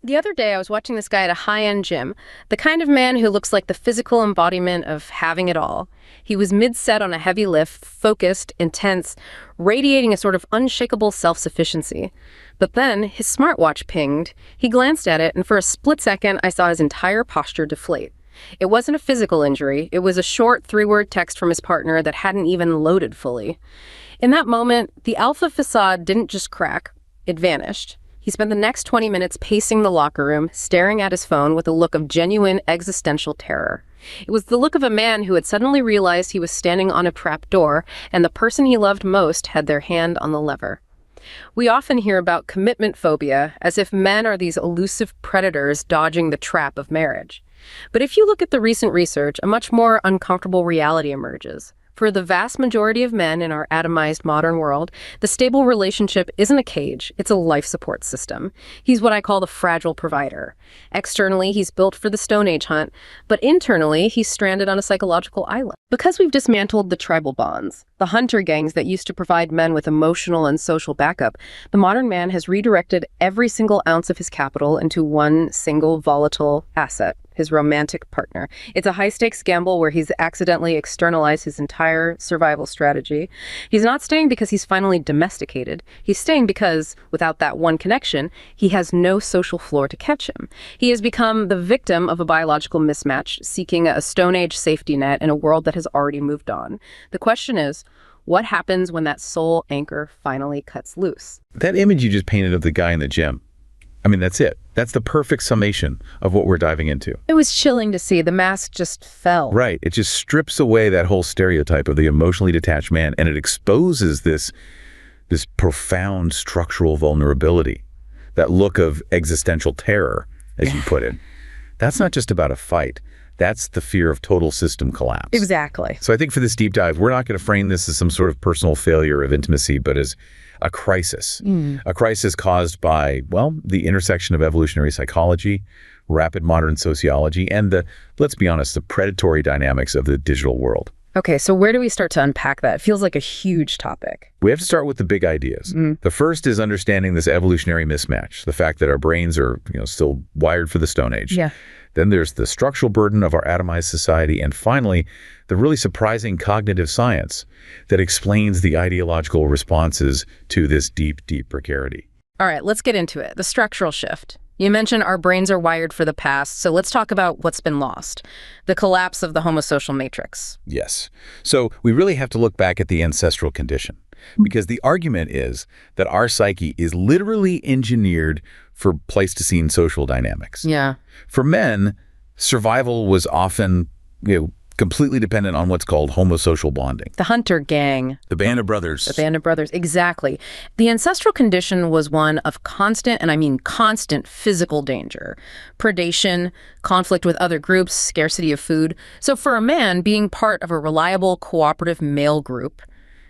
The other day, I was watching this guy at a high-end gym, the kind of man who looks like the physical embodiment of having it all. He was mid-set on a heavy lift, focused, intense, radiating a sort of unshakable self-sufficiency. But then his smartwatch pinged. He glanced at it, and for a split second, I saw his entire posture deflate. It wasn't a physical injury. It was a short three-word text from his partner that hadn't even loaded fully. In that moment, the alpha facade didn't just crack. It vanished. He spent the next 20 minutes pacing the locker room, staring at his phone with a look of genuine existential terror. It was the look of a man who had suddenly realized he was standing on a trap door, and the person he loved most had their hand on the lever. We often hear about commitment phobia, as if men are these elusive predators dodging the trap of marriage. But if you look at the recent research, a much more uncomfortable reality emerges. For the vast majority of men in our atomized modern world, the stable relationship isn't a cage, it's a life support system. He's what I call the fragile provider. Externally, he's built for the Stone Age hunt, but internally, he's stranded on a psychological island. Because we've dismantled the tribal bonds, the hunter gangs that used to provide men with emotional and social backup, the modern man has redirected every single ounce of his capital into one single volatile asset: his romantic partner. It's a high-stakes gamble where he's accidentally externalized his entire survival strategy. He's not staying because he's finally domesticated. He's staying because, without that one connection, he has no social floor to catch him. He has become the victim of a biological mismatch, seeking a Stone Age safety net in a world that has already moved on. The question is, what happens when that soul anchor finally cuts loose? That image you just painted of the guy in the gym, I mean, that's it. That's the perfect summation of what we're diving into. It was chilling to see. The mask just fell. Right. It just strips away that whole stereotype of the emotionally detached man, and it exposes this profound structural vulnerability, that look of existential terror, as you put it. That's not just about a fight. That's the fear of total system collapse. Exactly. So I think for this deep dive, we're not going to frame this as some sort of personal failure of intimacy, but as a crisis. A crisis caused by, well, the intersection of evolutionary psychology, rapid modern sociology, and let's be honest, the predatory dynamics of the digital world. Okay, so where do we start to unpack that? It feels like a huge topic. We have to start with the big ideas. The first is understanding this evolutionary mismatch, the fact that our brains are, still wired for the Stone Age. Yeah. Then there's the structural burden of our atomized society. And finally, the really surprising cognitive science that explains the ideological responses to this deep, deep precarity. All right, let's get into it. The structural shift. You mentioned our brains are wired for the past, so let's talk about what's been lost. The collapse of the homosocial matrix. Yes. So we really have to look back at the ancestral condition, because the argument is that our psyche is literally engineered for Pleistocene social dynamics. Yeah. For men, survival was often, completely dependent on what's called homosocial bonding. The hunter gang. The band of brothers. The band of brothers, exactly. The ancestral condition was one of constant, and I mean constant, physical danger. Predation, conflict with other groups, scarcity of food. So for a man, being part of a reliable, cooperative male group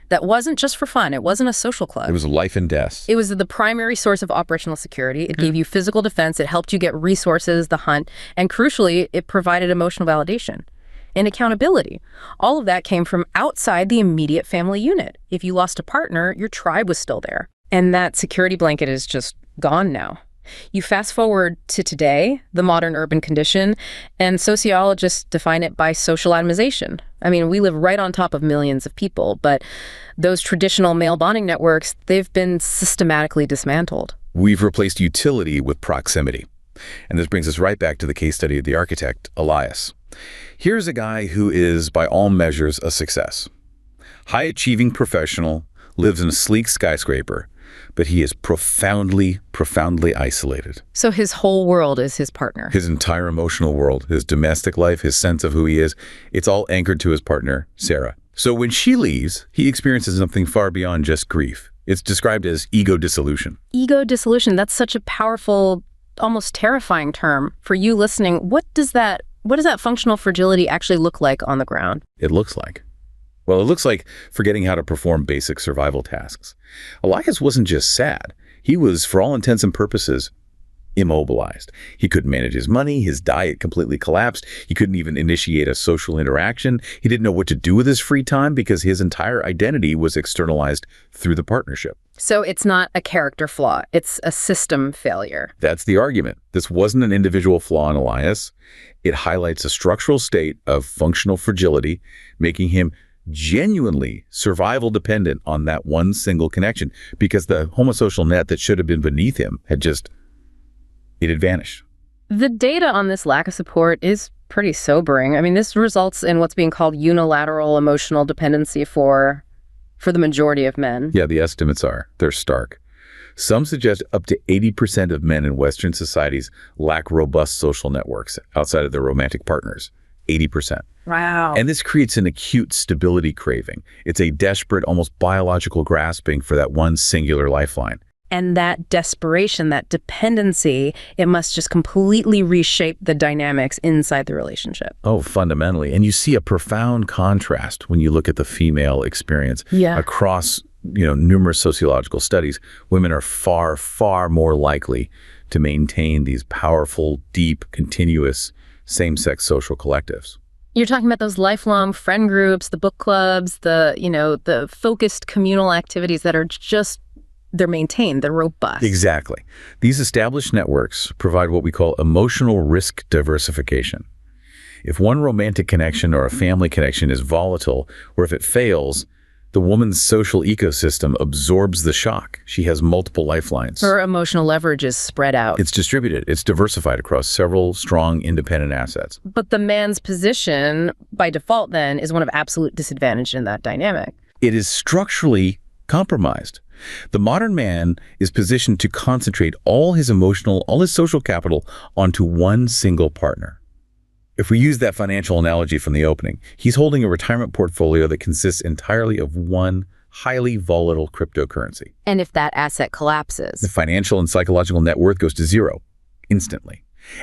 that wasn't just for fun. It wasn't a social club. It was life and death. It was the primary source of operational security. It gave you physical defense. It helped you get resources, the hunt, and crucially, it provided emotional validation and accountability. All of that came from outside the immediate family unit. If you lost a partner, your tribe was still there. And that security blanket is just gone now. You fast forward to today, the modern urban condition, and sociologists define it by social atomization. I mean, we live right on top of millions of people, but those traditional male bonding networks, they've been systematically dismantled. We've replaced utility with proximity. And this brings us right back to the case study of the architect, Elias. Here's a guy who is, by all measures, a success. High-achieving professional, lives in a sleek skyscraper, but he is profoundly, profoundly isolated. So his whole world is his partner. His entire emotional world, his domestic life, his sense of who he is, it's all anchored to his partner, Sarah. So when she leaves, he experiences something far beyond just grief. It's described as ego dissolution. Ego dissolution, that's such a powerful, almost terrifying term. For you listening, what does that functional fragility actually look like on the ground? It looks like forgetting how to perform basic survival tasks. Elias wasn't just sad. He was, for all intents and purposes, immobilized. He couldn't manage his money, his diet completely collapsed, he couldn't even initiate a social interaction, he didn't know what to do with his free time because his entire identity was externalized through the partnership. So it's not a character flaw, it's a system failure. That's the argument. This wasn't an individual flaw in Elias. It highlights a structural state of functional fragility, making him genuinely survival dependent on that one single connection, because the homosocial net that should have been beneath him it had vanished. The data on this lack of support is pretty sobering. I mean, this results in what's being called unilateral emotional dependency for the majority of men. Yeah, the estimates they're stark. Some suggest up to 80% of men in Western societies lack robust social networks outside of their romantic partners. 80%. Wow. And this creates an acute stability craving. It's a desperate, almost biological grasping for that one singular lifeline. And that desperation, that dependency, it must just completely reshape the dynamics inside the relationship. Oh, fundamentally. And you see a profound contrast when you look at the female experience. Yeah. Across, numerous sociological studies, women are far, far more likely to maintain these powerful, deep, continuous same-sex social collectives. You're talking about those lifelong friend groups, the book clubs, the focused communal activities that are just they're maintained, they're robust. Exactly. These established networks provide what we call emotional risk diversification. If one romantic connection or a family connection is volatile, or if it fails, the woman's social ecosystem absorbs the shock. She has multiple lifelines. Her emotional leverage is spread out. It's distributed. It's diversified across several strong, independent assets. But the man's position, by default then, is one of absolute disadvantage in that dynamic. It is structurally compromised. The modern man is positioned to concentrate all his social capital onto one single partner. If we use that financial analogy from the opening, he's holding a retirement portfolio that consists entirely of one highly volatile cryptocurrency. And if that asset collapses, the financial and psychological net worth goes to zero instantly.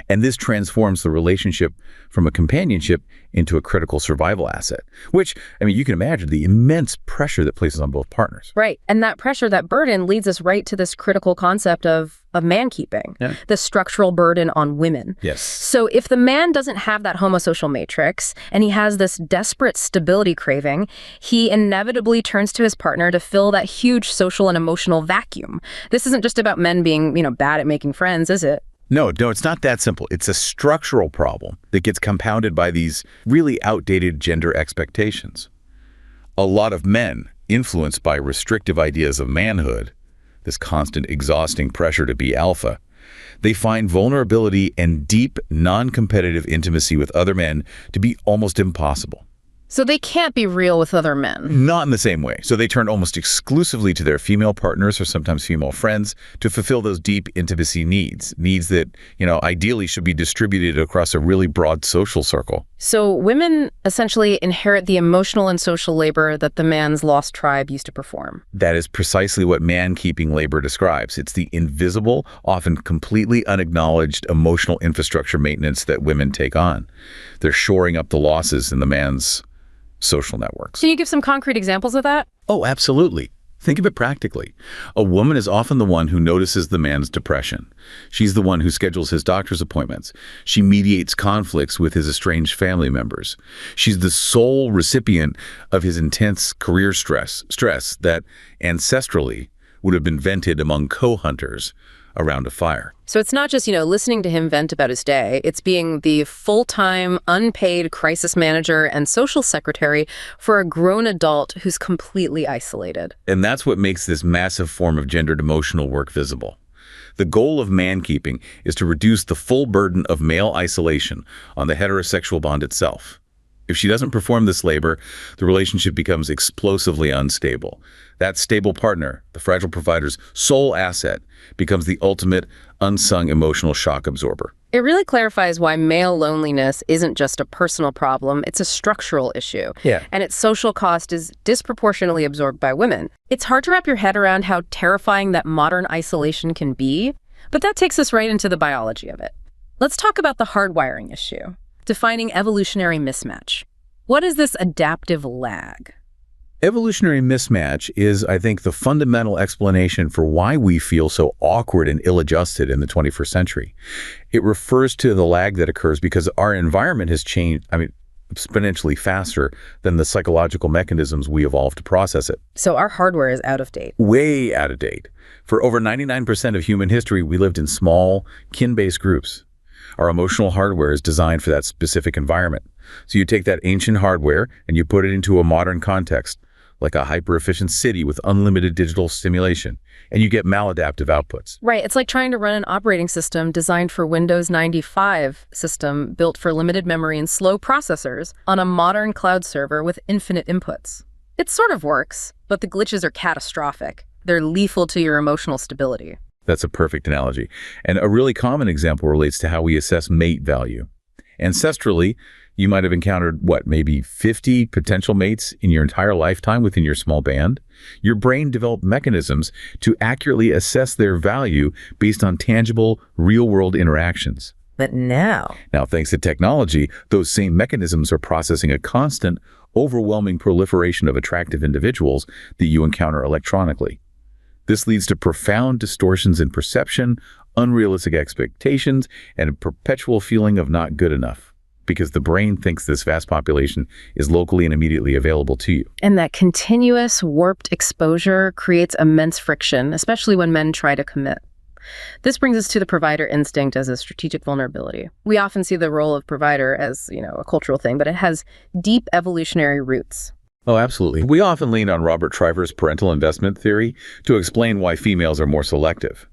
And this transforms the relationship from a companionship into a critical survival asset, which, you can imagine the immense pressure that places on both partners. Right. And that pressure, that burden leads us right to this critical concept of man-keeping, the structural burden on women. Yes. So if the man doesn't have that homosocial matrix and he has this desperate stability craving, he inevitably turns to his partner to fill that huge social and emotional vacuum. This isn't just about men being, bad at making friends, is it? No, it's not that simple. It's a structural problem that gets compounded by these really outdated gender expectations. A lot of men, influenced by restrictive ideas of manhood, this constant exhausting pressure to be alpha, they find vulnerability and deep, non-competitive intimacy with other men to be almost impossible. So they can't be real with other men. Not in the same way. So they turn almost exclusively to their female partners or sometimes female friends to fulfill those deep intimacy needs that, ideally should be distributed across a really broad social circle. So women essentially inherit the emotional and social labor that the man's lost tribe used to perform. That is precisely what man-keeping labor describes. It's the invisible, often completely unacknowledged emotional infrastructure maintenance that women take on. They're shoring up the losses in the man's social networks. Can you give some concrete examples of that? Oh, absolutely. Think of it practically. A woman is often the one who notices the man's depression. She's the one who schedules his doctor's appointments. She mediates conflicts with his estranged family members. She's the sole recipient of his intense career stress that ancestrally would have been vented among co-hunters around a fire. So it's not just, listening to him vent about his day. It's being the full-time, unpaid crisis manager and social secretary for a grown adult who's completely isolated. And that's what makes this massive form of gendered emotional work visible. The goal of man-keeping is to reduce the full burden of male isolation on the heterosexual bond itself. If she doesn't perform this labor, the relationship becomes explosively unstable. That stable partner, the fragile provider's sole asset, becomes the ultimate unsung emotional shock absorber. It really clarifies why male loneliness isn't just a personal problem, it's a structural issue. Yeah. And its social cost is disproportionately absorbed by women. It's hard to wrap your head around how terrifying that modern isolation can be, but that takes us right into the biology of it. Let's talk about the hardwiring issue, defining evolutionary mismatch. What is this adaptive lag? Evolutionary mismatch is, I think, the fundamental explanation for why we feel so awkward and ill-adjusted in the 21st century. It refers to the lag that occurs because our environment has changed, exponentially faster than the psychological mechanisms we evolved to process it. So our hardware is out of date. Way out of date. For over 99% of human history, we lived in small, kin-based groups. Our emotional hardware is designed for that specific environment. So you take that ancient hardware and you put it into a modern context, like a hyper-efficient city with unlimited digital stimulation, and you get maladaptive outputs. Right. It's like trying to run an operating system designed for Windows 95 system built for limited memory and slow processors on a modern cloud server with infinite inputs. It sort of works, but the glitches are catastrophic. They're lethal to your emotional stability. That's a perfect analogy. And a really common example relates to how we assess mate value. Ancestrally, you might have encountered, maybe 50 potential mates in your entire lifetime within your small band. Your brain developed mechanisms to accurately assess their value based on tangible, real-world interactions. But now, thanks to technology, those same mechanisms are processing a constant, overwhelming proliferation of attractive individuals that you encounter electronically. This leads to profound distortions in perception, unrealistic expectations, and a perpetual feeling of not good enough, because the brain thinks this vast population is locally and immediately available to you. And that continuous, warped exposure creates immense friction, especially when men try to commit. This brings us to the provider instinct as a strategic vulnerability. We often see the role of provider as, a cultural thing, but it has deep evolutionary roots. Oh, absolutely. We often lean on Robert Shriver's parental investment theory to explain why females are more selective.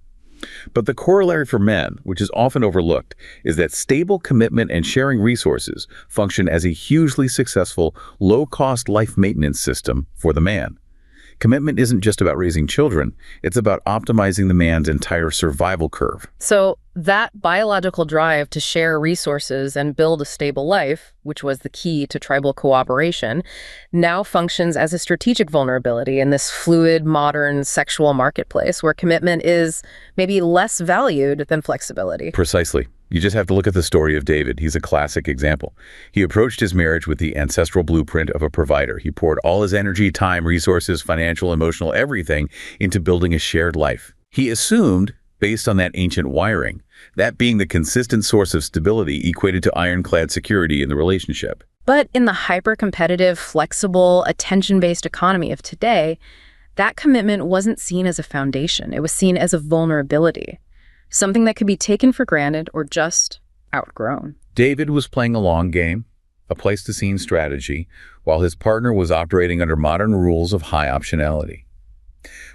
But the corollary for men, which is often overlooked, is that stable commitment and sharing resources function as a hugely successful, low-cost life maintenance system for the man. Commitment isn't just about raising children, it's about optimizing the man's entire survival curve. So that biological drive to share resources and build a stable life, which was the key to tribal cooperation, now functions as a strategic vulnerability in this fluid, modern sexual marketplace where commitment is maybe less valued than flexibility. Precisely. You just have to look at the story of David. He's a classic example. He approached his marriage with the ancestral blueprint of a provider. He poured all his energy, time, resources, financial, emotional, everything into building a shared life. He assumed, based on that ancient wiring, that being the consistent source of stability equated to ironclad security in the relationship. But in the hyper-competitive, flexible, attention-based economy of today, that commitment wasn't seen as a foundation. It was seen as a vulnerability. Something that could be taken for granted or just outgrown. David was playing a long game, a Pleistocene strategy, while his partner was operating under modern rules of high optionality.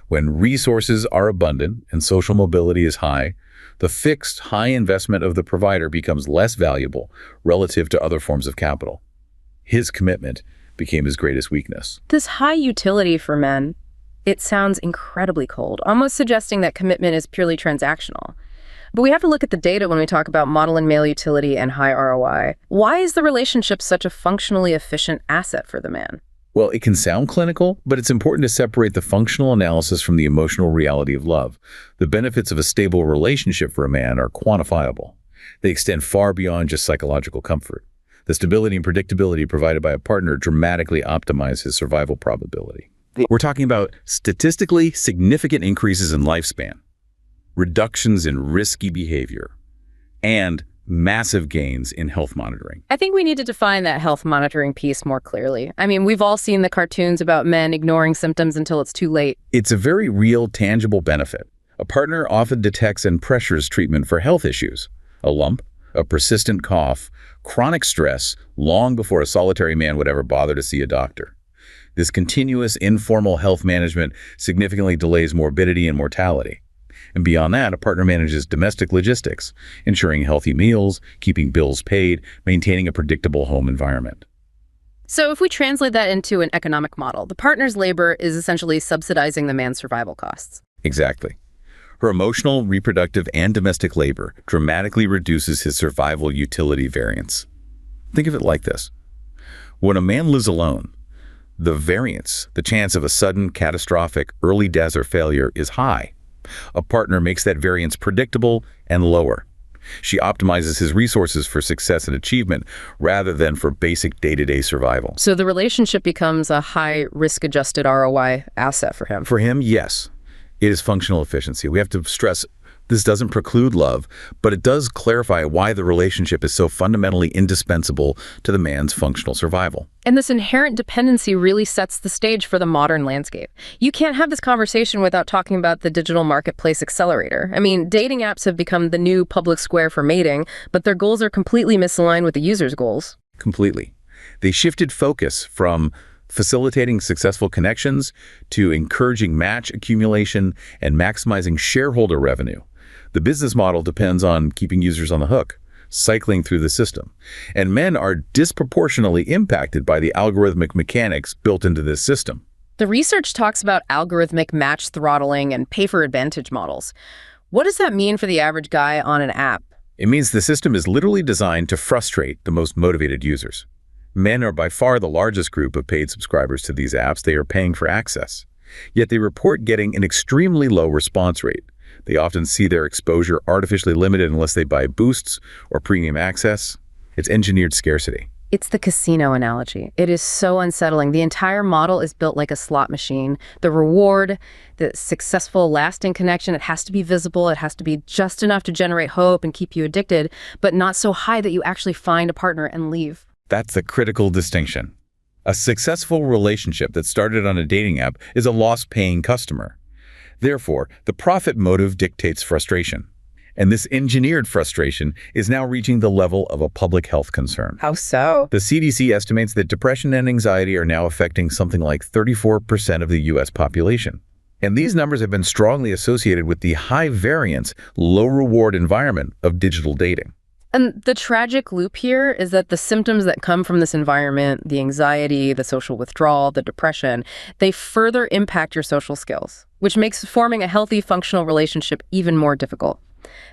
When resources are abundant and social mobility is high, the fixed high investment of the provider becomes less valuable relative to other forms of capital. His commitment became his greatest weakness. This high utility for men, it sounds incredibly cold, almost suggesting that commitment is purely transactional. But we have to look at the data when we talk about modeling male utility and high ROI. Why is the relationship such a functionally efficient asset for the man? Well, it can sound clinical, but it's important to separate the functional analysis from the emotional reality of love. The benefits of a stable relationship for a man are quantifiable. They extend far beyond just psychological comfort. The stability and predictability provided by a partner dramatically optimize his survival probability. We're talking about statistically significant increases in lifespan, reductions in risky behavior, and massive gains in health monitoring. I think we need to define that health monitoring piece more clearly. We've all seen the cartoons about men ignoring symptoms until it's too late. It's a very real, tangible benefit. A partner often detects and pressures treatment for health issues, a lump, a persistent cough, chronic stress, long before a solitary man would ever bother to see a doctor. This continuous, informal health management significantly delays morbidity and mortality. And beyond that, a partner manages domestic logistics, ensuring healthy meals, keeping bills paid, maintaining a predictable home environment. So if we translate that into an economic model, the partner's labor is essentially subsidizing the man's survival costs. Exactly. Her emotional, reproductive, and domestic labor dramatically reduces his survival utility variance. Think of it like this. When a man lives alone, the variance, the chance of a sudden, catastrophic, early death or failure is high. A partner makes that variance predictable and lower. She optimizes his resources for success and achievement rather than for basic day-to-day survival. So the relationship becomes a high risk-adjusted ROI asset for him. For him, yes, it is functional efficiency. We have to stress this doesn't preclude love, but it does clarify why the relationship is so fundamentally indispensable to the man's functional survival. And this inherent dependency really sets the stage for the modern landscape. You can't have this conversation without talking about the digital marketplace accelerator. I mean, dating apps have become the new public square for mating, but their goals are completely misaligned with the user's goals. Completely. They shifted focus from facilitating successful connections to encouraging match accumulation and maximizing shareholder revenue. The business model depends on keeping users on the hook, cycling through the system. And men are disproportionately impacted by the algorithmic mechanics built into this system. The research talks about algorithmic match throttling and pay-for-advantage models. What does that mean for the average guy on an app? It means the system is literally designed to frustrate the most motivated users. Men are by far the largest group of paid subscribers to these apps. They are paying for access. Yet they report getting an extremely low response rate. They often see their exposure artificially limited unless they buy boosts or premium access. It's engineered scarcity. It's the casino analogy. It is so unsettling. The entire model is built like a slot machine. The reward, the successful, lasting connection, it has to be visible. It has to be just enough to generate hope and keep you addicted, but not so high that you actually find a partner and leave. That's the critical distinction. A successful relationship that started on a dating app is a loss-paying customer. Therefore, the profit motive dictates frustration. And this engineered frustration is now reaching the level of a public health concern. How so? The CDC estimates that depression and anxiety are now affecting something like 34% of the U.S. population. And these numbers have been strongly associated with the high variance, low reward environment of digital dating. And the tragic loop here is that the symptoms that come from this environment, the anxiety, the social withdrawal, the depression, they further impact your social skills, which makes forming a healthy, functional relationship even more difficult.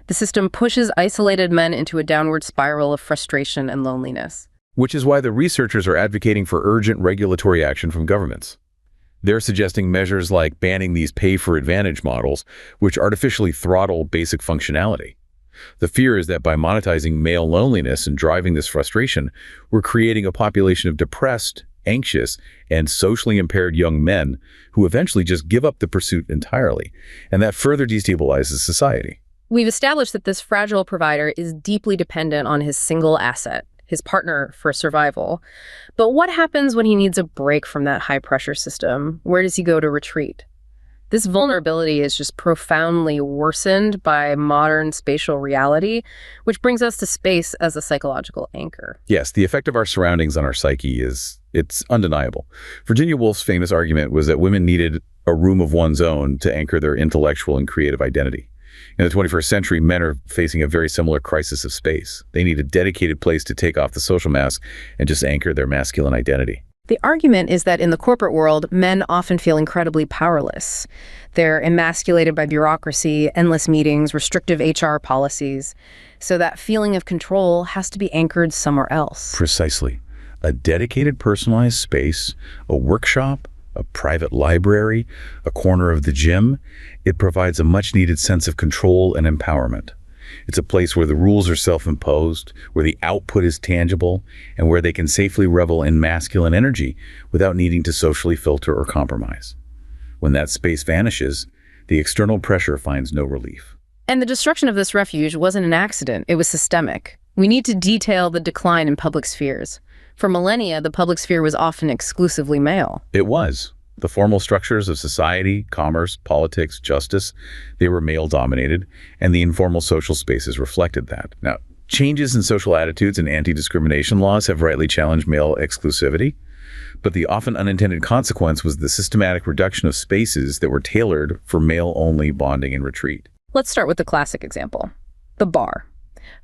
The system pushes isolated men into a downward spiral of frustration and loneliness. Which is why the researchers are advocating for urgent regulatory action from governments. They're suggesting measures like banning these pay-for-advantage models, which artificially throttle basic functionality. The fear is that by monetizing male loneliness and driving this frustration, we're creating a population of depressed, anxious, and socially impaired young men who eventually just give up the pursuit entirely, and that further destabilizes society. We've established that this fragile provider is deeply dependent on his single asset, his partner, for survival. But what happens when he needs a break from that high-pressure system? Where does he go to retreat? This vulnerability is just profoundly worsened by modern spatial reality, which brings us to space as a psychological anchor. Yes, the effect of our surroundings on our psyche it's undeniable. Virginia Woolf's famous argument was that women needed a room of one's own to anchor their intellectual and creative identity. In the 21st century, men are facing a very similar crisis of space. They need a dedicated place to take off the social mask and just anchor their masculine identity. The argument is that in the corporate world, men often feel incredibly powerless. They're emasculated by bureaucracy, endless meetings, restrictive HR policies. So that feeling of control has to be anchored somewhere else. Precisely. A dedicated personalized space, a workshop, a private library, a corner of the gym, it provides a much-needed sense of control and empowerment. It's a place where the rules are self-imposed, where the output is tangible, and where they can safely revel in masculine energy without needing to socially filter or compromise. When that space vanishes, the external pressure finds no relief. And the destruction of this refuge wasn't an accident, it was systemic. We need to detail the decline in public spheres. For millennia, the public sphere was often exclusively male. It was. The formal structures of society, commerce, politics, justice, they were male-dominated, and the informal social spaces reflected that. Now, changes in social attitudes and anti-discrimination laws have rightly challenged male exclusivity, but the often unintended consequence was the systematic reduction of spaces that were tailored for male-only bonding and retreat. Let's start with the classic example, the bar.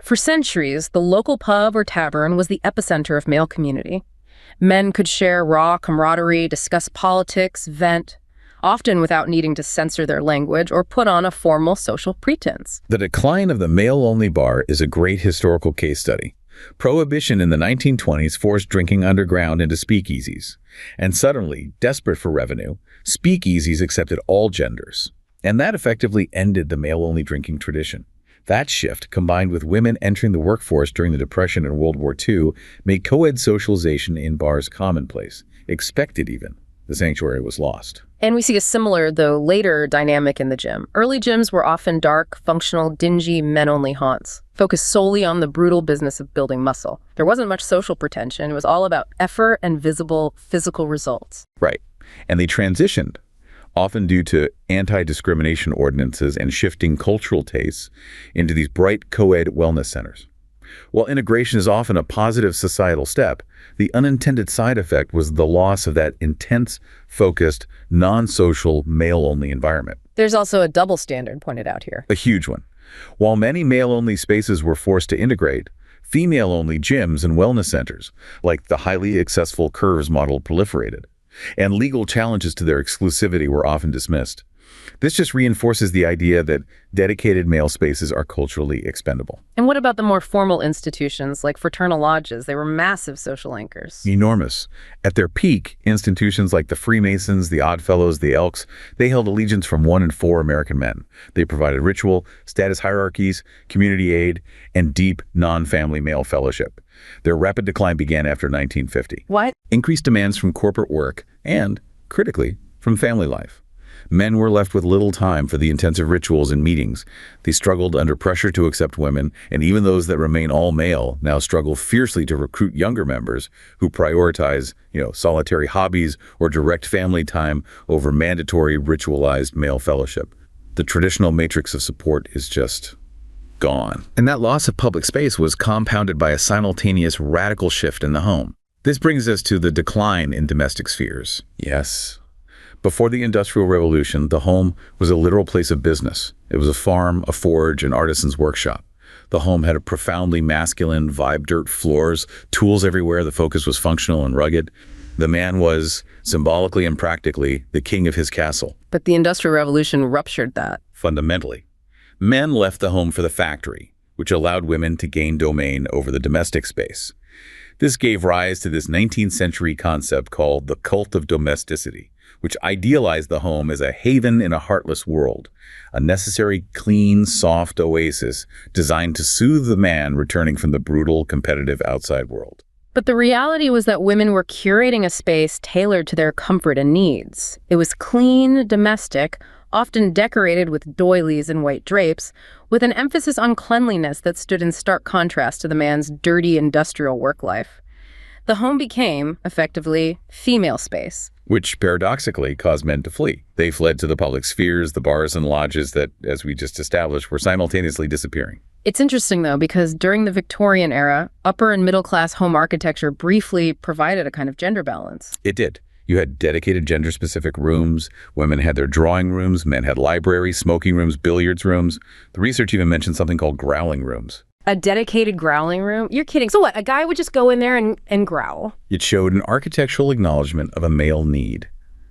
For centuries, the local pub or tavern was the epicenter of male community. Men could share raw camaraderie, discuss politics, vent, often without needing to censor their language or put on a formal social pretense. The decline of the male-only bar is a great historical case study. Prohibition in the 1920s forced drinking underground into speakeasies. And suddenly, desperate for revenue, speakeasies accepted all genders. And that effectively ended the male-only drinking tradition. That shift, combined with women entering the workforce during the Depression and World War II, made co-ed socialization in bars commonplace, expected even. The sanctuary was lost. And we see a similar, though later, dynamic in the gym. Early gyms were often dark, functional, dingy, men-only haunts, focused solely on the brutal business of building muscle. There wasn't much social pretension. It was all about effort and visible physical results. Right. And they transitioned, often due to anti-discrimination ordinances and shifting cultural tastes, into these bright co-ed wellness centers. While integration is often a positive societal step, the unintended side effect was the loss of that intense, focused, non-social, male-only environment. There's also a double standard pointed out here. A huge one. While many male-only spaces were forced to integrate, female-only gyms and wellness centers, like the highly accessible Curves model, proliferated, and legal challenges to their exclusivity were often dismissed. This just reinforces the idea that dedicated male spaces are culturally expendable. And what about the more formal institutions like fraternal lodges? They were massive social anchors. Enormous. At their peak, institutions like the Freemasons, the Oddfellows, the Elks, they held allegiance from 1 in 4 American men. They provided ritual, status hierarchies, community aid, and deep, non-family male fellowship. Their rapid decline began after 1950. What? Increased demands from corporate work and, critically, from family life. Men were left with little time for the intensive rituals and meetings. They struggled under pressure to accept women, and even those that remain all male now struggle fiercely to recruit younger members who prioritize, solitary hobbies or direct family time over mandatory ritualized male fellowship. The traditional matrix of support is just gone. And that loss of public space was compounded by a simultaneous radical shift in the home. This brings us to the decline in domestic spheres. Yes. Before the Industrial Revolution, the home was a literal place of business. It was a farm, a forge, an artisan's workshop. The home had a profoundly masculine vibe, dirt floors, tools everywhere. The focus was functional and rugged. The man was, symbolically and practically, the king of his castle. But the Industrial Revolution ruptured that. Fundamentally. Men left the home for the factory, which allowed women to gain domain over the domestic space. This gave rise to this 19th century concept called the cult of domesticity, which idealized the home as a haven in a heartless world, a necessary, clean, soft oasis designed to soothe the man returning from the brutal, competitive outside world. But the reality was that women were curating a space tailored to their comfort and needs. It was clean, domestic, often decorated with doilies and white drapes, with an emphasis on cleanliness that stood in stark contrast to the man's dirty industrial work life. The home became, effectively, female space. Which paradoxically caused men to flee. They fled to the public spheres, the bars and lodges that, as we just established, were simultaneously disappearing. It's interesting, though, because during the Victorian era, upper and middle-class home architecture briefly provided a kind of gender balance. It did. You had dedicated gender-specific rooms. Women had their drawing rooms. Men had libraries, smoking rooms, billiards rooms. The research even mentioned something called growling rooms. A dedicated growling room? You're kidding. So what, a guy would just go in there and growl? It showed an architectural acknowledgement of a male need.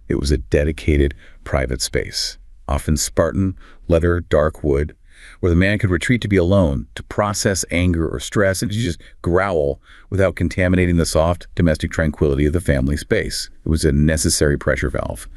It was a dedicated private space, often Spartan, leather, dark wood, where the man could retreat to be alone, to process anger or stress, and to just growl without contaminating the soft, domestic tranquility of the family space. It was a necessary pressure valve.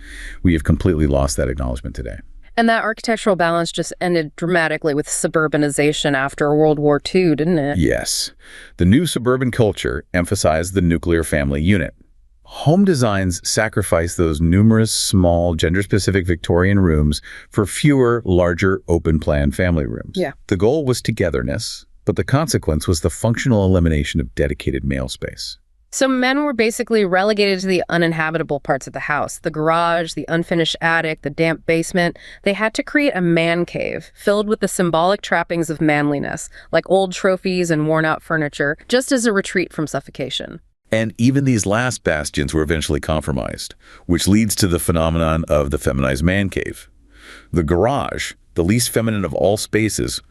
We have completely lost that acknowledgement today. And that architectural balance just ended dramatically with suburbanization after World War II, didn't it? Yes. The new suburban culture emphasized the nuclear family unit. Home designs sacrificed those numerous small, gender-specific Victorian rooms for fewer, larger, open-plan family rooms. Yeah. The goal was togetherness, but the consequence was the functional elimination of dedicated male space. So men were basically relegated to the uninhabitable parts of the house, the garage, the unfinished attic, the damp basement. They had to create a man cave filled with the symbolic trappings of manliness, like old trophies and worn-out furniture, just as a retreat from suffocation. And even these last bastions were eventually compromised, which leads to the phenomenon of the feminized man cave. The garage, the least feminine of all spaces,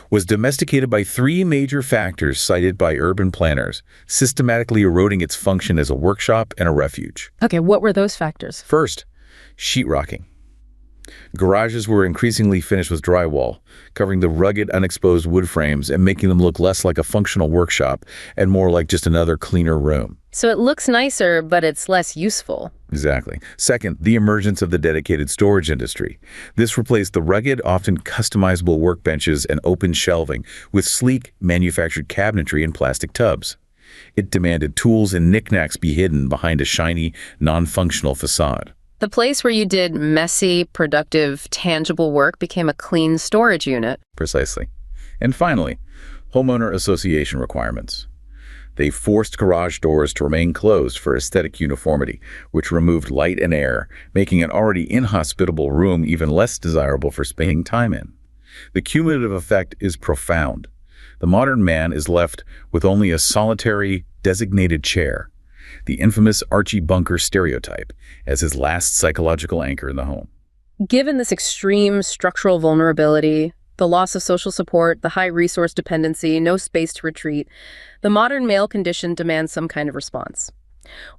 was domesticated by 3 major factors cited by urban planners, systematically eroding its function as a workshop and a refuge. Okay, what were those factors? First, sheetrocking. Garages were increasingly finished with drywall, covering the rugged, unexposed wood frames and making them look less like a functional workshop and more like just another cleaner room. So it looks nicer, but it's less useful. Exactly. Second, the emergence of the dedicated storage industry. This replaced the rugged, often customizable workbenches and open shelving with sleek, manufactured cabinetry in plastic tubs. It demanded tools and knickknacks be hidden behind a shiny, non-functional facade. The place where you did messy, productive, tangible work became a clean storage unit. Precisely. And finally, homeowner association requirements. They forced garage doors to remain closed for aesthetic uniformity, which removed light and air, making an already inhospitable room even less desirable for spending time in. The cumulative effect is profound. The modern man is left with only a solitary, designated chair, the infamous Archie Bunker stereotype, as his last psychological anchor in the home. Given this extreme structural vulnerability, the loss of social support, the high resource dependency, no space to retreat, the modern male condition demands some kind of response.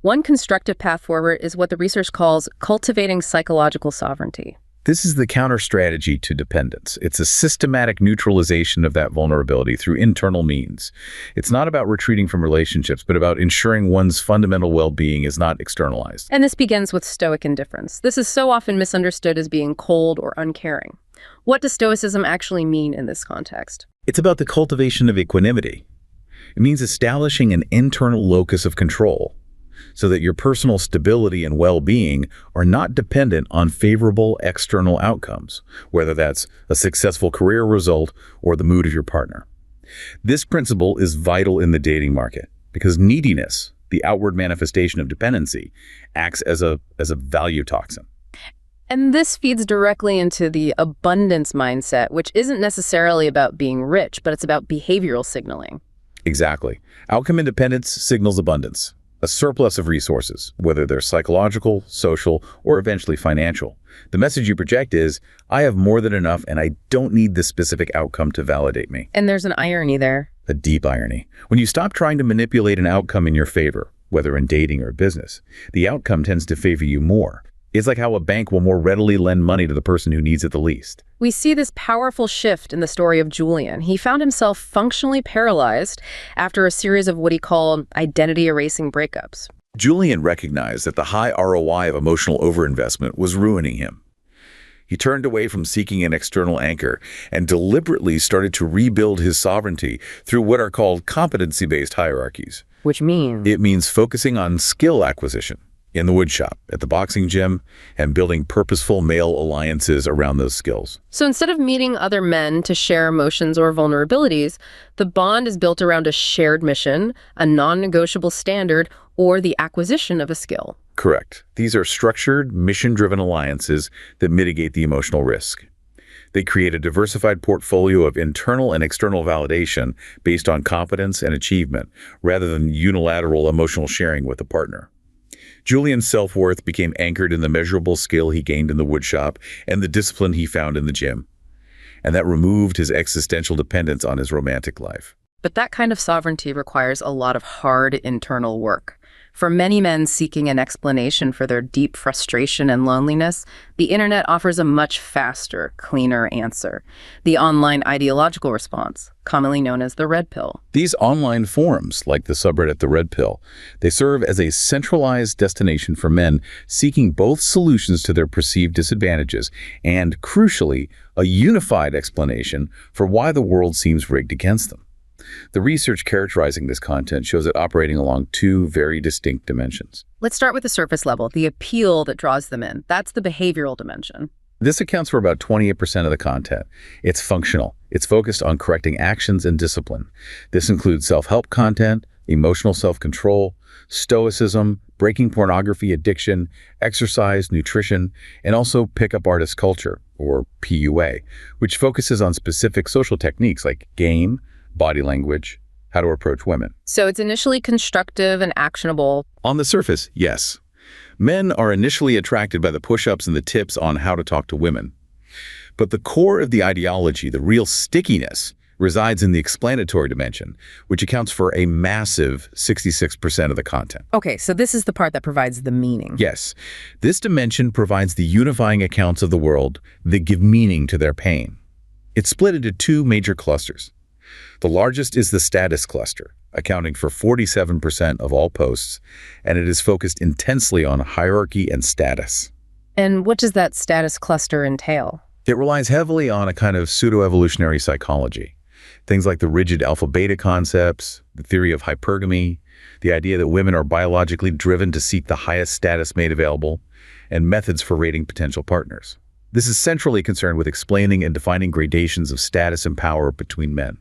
One constructive path forward is what the research calls cultivating psychological sovereignty. This is the counter-strategy to dependence. It's a systematic neutralization of that vulnerability through internal means. It's not about retreating from relationships, but about ensuring one's fundamental well-being is not externalized. And this begins with stoic indifference. This is so often misunderstood as being cold or uncaring. What does stoicism actually mean in this context? It's about the cultivation of equanimity. It means establishing an internal locus of control, so that your personal stability and well-being are not dependent on favorable external outcomes, whether that's a successful career result or the mood of your partner. This principle is vital in the dating market because neediness, the outward manifestation of dependency, acts as a value toxin. And this feeds directly into the abundance mindset, which isn't necessarily about being rich, but it's about behavioral signaling. Exactly. Outcome independence signals abundance. A surplus of resources, whether they're psychological, social, or eventually financial. The message you project is, I have more than enough and I don't need this specific outcome to validate me. And there's an irony there. A deep irony. When you stop trying to manipulate an outcome in your favor, whether in dating or business, the outcome tends to favor you more. It's like how a bank will more readily lend money to the person who needs it the least. We see this powerful shift in the story of Julian. He found himself functionally paralyzed after a series of what he called identity-erasing breakups. Julian recognized that the high ROI of emotional overinvestment was ruining him. He turned away from seeking an external anchor and deliberately started to rebuild his sovereignty through what are called competency-based hierarchies. Which means? It means focusing on skill acquisition in the woodshop, at the boxing gym, and building purposeful male alliances around those skills. So instead of meeting other men to share emotions or vulnerabilities, the bond is built around a shared mission, a non-negotiable standard, or the acquisition of a skill. Correct. These are structured, mission-driven alliances that mitigate the emotional risk. They create a diversified portfolio of internal and external validation based on competence and achievement, rather than unilateral emotional sharing with a partner. Julian's self-worth became anchored in the measurable skill he gained in the woodshop and the discipline he found in the gym. And that removed his existential dependence on his romantic life. But that kind of sovereignty requires a lot of hard internal work. For many men seeking an explanation for their deep frustration and loneliness, the internet offers a much faster, cleaner answer. The online ideological response, commonly known as the red pill. These online forums, like the subreddit The Red Pill, they serve as a centralized destination for men seeking both solutions to their perceived disadvantages and, crucially, a unified explanation for why the world seems rigged against them. The research characterizing this content shows it operating along two very distinct dimensions. Let's start with the surface level, the appeal that draws them in. That's the behavioral dimension. This accounts for about 28% of the content. It's functional. It's focused on correcting actions and discipline. This includes self-help content, emotional self-control, stoicism, breaking pornography addiction, exercise, nutrition, and also pickup artist culture, or PUA, which focuses on specific social techniques like game, body language, how to approach women. So it's initially constructive and actionable. On the surface, yes. Men are initially attracted by the push-ups and the tips on how to talk to women. But the core of the ideology, the real stickiness, resides in the explanatory dimension, which accounts for a massive 66% of the content. Okay, so this is the part that provides the meaning. Yes, this dimension provides the unifying accounts of the world that give meaning to their pain. It's split into two major clusters. The largest is the status cluster, accounting for 47% of all posts, and it is focused intensely on hierarchy and status. And what does that status cluster entail? It relies heavily on a kind of pseudo-evolutionary psychology. Things like the rigid alpha-beta concepts, the theory of hypergamy, the idea that women are biologically driven to seek the highest status mate available, and methods for rating potential partners. This is centrally concerned with explaining and defining gradations of status and power between men.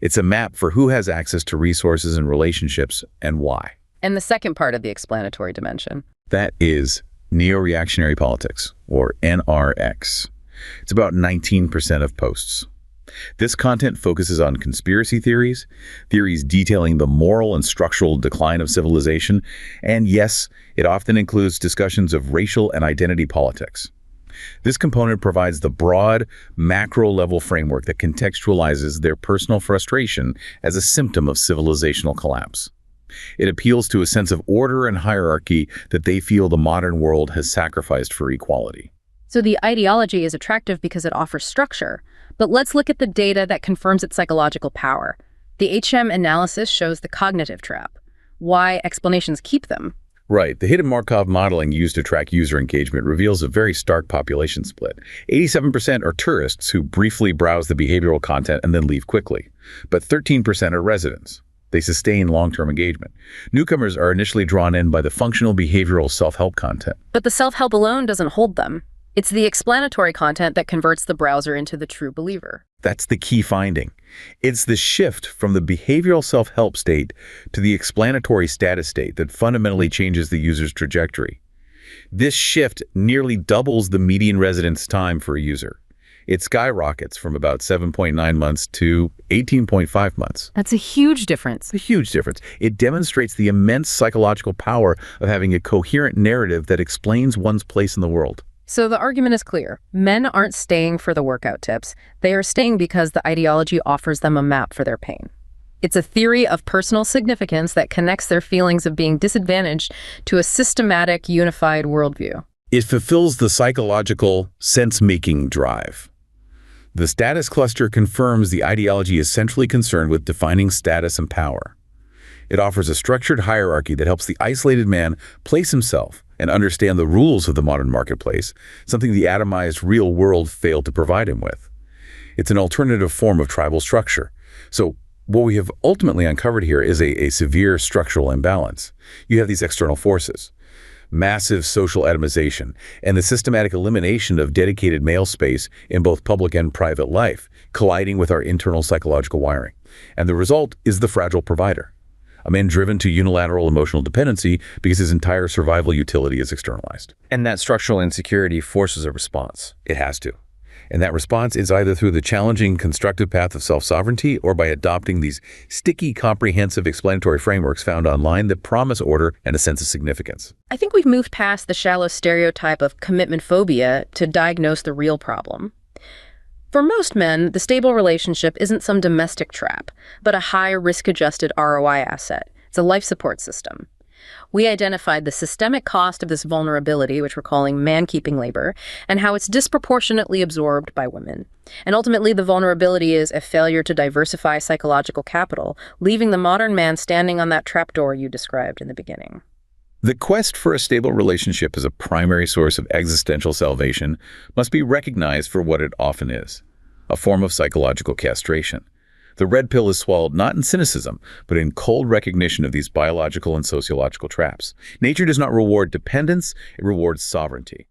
It's a map for who has access to resources and relationships and why. And the second part of the explanatory dimension? That is neo-reactionary politics, or NRX. It's about 19% of posts. This content focuses on conspiracy theories, theories detailing the moral and structural decline of civilization, and yes, it often includes discussions of racial and identity politics. This component provides the broad, macro-level framework that contextualizes their personal frustration as a symptom of civilizational collapse. It appeals to a sense of order and hierarchy that they feel the modern world has sacrificed for equality. So the ideology is attractive because it offers structure. But let's look at the data that confirms its psychological power. The HM analysis shows the cognitive trap. Why explanations keep them? Right. The hidden Markov modeling used to track user engagement reveals a very stark population split. 87% are tourists who briefly browse the behavioral content and then leave quickly. But 13% are residents. They sustain long-term engagement. Newcomers are initially drawn in by the functional behavioral self-help content. But the self-help alone doesn't hold them. It's the explanatory content that converts the browser into the true believer. That's the key finding. It's the shift from the behavioral self-help state to the explanatory status state that fundamentally changes the user's trajectory. This shift nearly doubles the median residence time for a user. It skyrockets from about 7.9 months to 18.5 months. That's a huge difference. A huge difference. It demonstrates the immense psychological power of having a coherent narrative that explains one's place in the world. So the argument is clear. Men aren't staying for the workout tips. They are staying because the ideology offers them a map for their pain. It's a theory of personal significance that connects their feelings of being disadvantaged to a systematic, unified worldview. It fulfills the psychological sense-making drive. The status cluster confirms the ideology is centrally concerned with defining status and power. It offers a structured hierarchy that helps the isolated man place himself and understand the rules of the modern marketplace, something the atomized real world failed to provide him with. It's an alternative form of tribal structure. So what we have ultimately uncovered here is a severe structural imbalance. You have these external forces, massive social atomization, and the systematic elimination of dedicated male space in both public and private life, colliding with our internal psychological wiring. And the result is the fragile provider. A man driven to unilateral emotional dependency because his entire survival utility is externalized. And that structural insecurity forces a response. It has to. And that response is either through the challenging constructive path of self-sovereignty or by adopting these sticky, comprehensive explanatory frameworks found online that promise order and a sense of significance. I think we've moved past the shallow stereotype of commitment phobia to diagnose the real problem. For most men, the stable relationship isn't some domestic trap, but a high risk-adjusted ROI asset. It's a life support system. We identified the systemic cost of this vulnerability, which we're calling man-keeping labor, and how it's disproportionately absorbed by women. And ultimately, the vulnerability is a failure to diversify psychological capital, leaving the modern man standing on that trapdoor you described in the beginning. The quest for a stable relationship as a primary source of existential salvation must be recognized for what it often is, a form of psychological castration. The red pill is swallowed not in cynicism, but in cold recognition of these biological and sociological traps. Nature does not reward dependence, it rewards sovereignty.